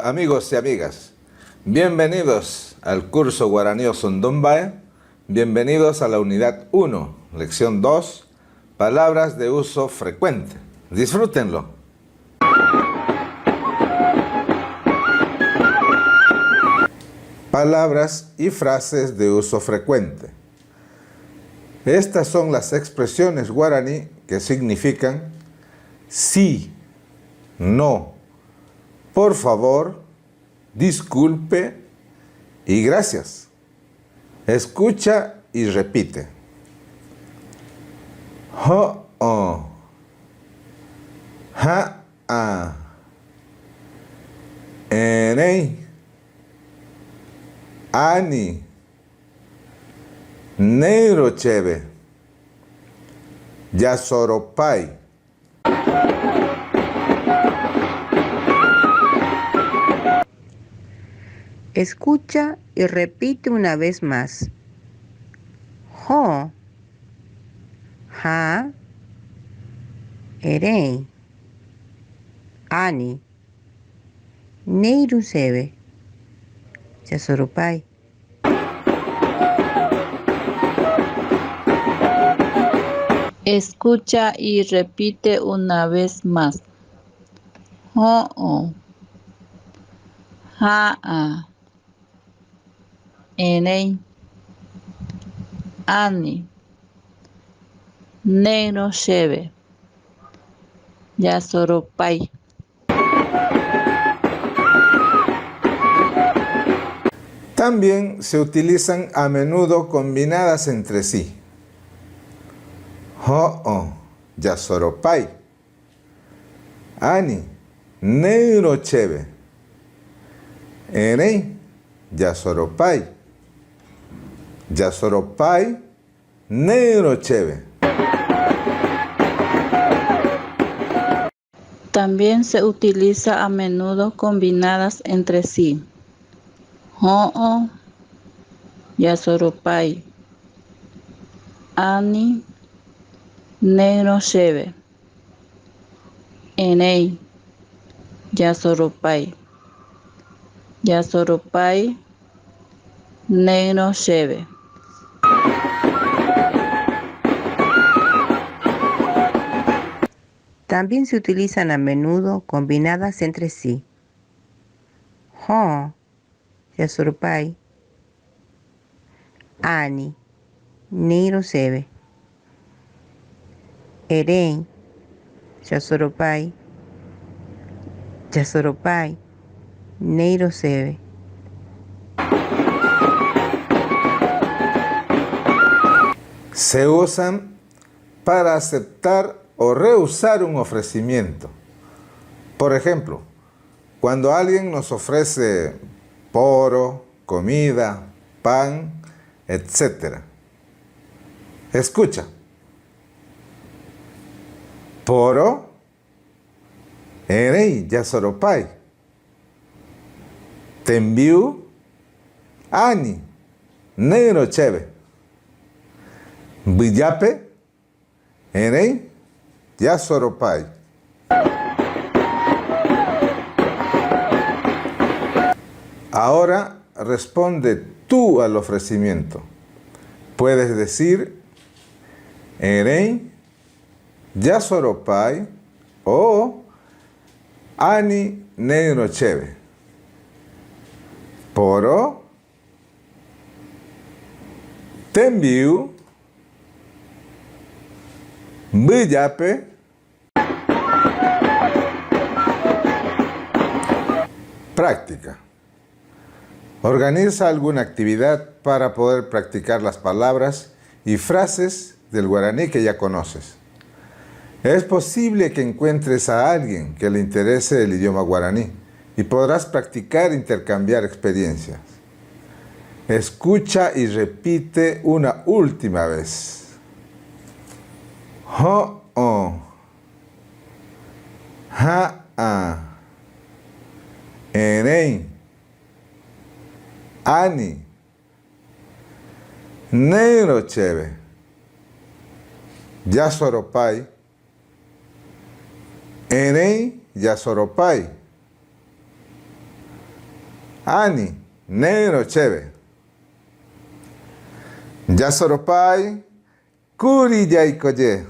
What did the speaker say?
amigos y amigas, bienvenidos al curso Guaraní Osundumbae, bienvenidos a la unidad 1, lección 2, palabras de uso frecuente. Disfrútenlo. Palabras y frases de uso frecuente. Estas son las expresiones guaraní que significan sí, no, por favor, disculpe y gracias. Escucha y repite. Ho'o, ha'a, enei, ani, neiro cheve, yasoropai. Escucha y repite una vez más. Ho, ha, erei, ani, neiru sebe, yasoropai. Escucha y repite una vez más. Ho'o, ha'a, enei, ani, neiro cheve, yasoropai. También se utilizan a menudo combinadas entre sí. Ho'o, yasoropai. Ani, neiro cheve. Enei, yasoropai. Yasoropai, neiro cheve. También se utiliza a menudo combinadas entre sí. Ho'o, yasoropai. Ani, neiro cheve. Enei, yasoropai. Yasoropai, neiro cheve. También se utilizan a menudo combinadas entre sí. Ho, yasoropai. Ani, neiro sebe. Erei, yasoropai. Yasoropai, neiro sebe. Se usan para aceptar o rehusar un ofrecimiento. Por ejemplo, cuando alguien nos ofrece poro, comida, pan, etc. Escucha. Poro, erei, yasoropai. Tembiu, ani, neiro cheve. Billape, enei, yasoropai. Ahora responde tú al ofrecimiento. Puedes decir enei, yasoropai o ani neiro cheve. Poro, tembiu, billape, práctica. Organiza alguna actividad para poder practicar las palabras y frases del guaraní que ya conoces. Es posible que encuentres a alguien que le interese el idioma guaraní y podrás practicar e intercambiar experiencias. Escucha y repite una última vez. Ho'o, ha'a, enei, ani, neiro cheve, yasoropai, enei, yasoropai. Ani, negro cheve. Ya soropai, kuri yaikoye.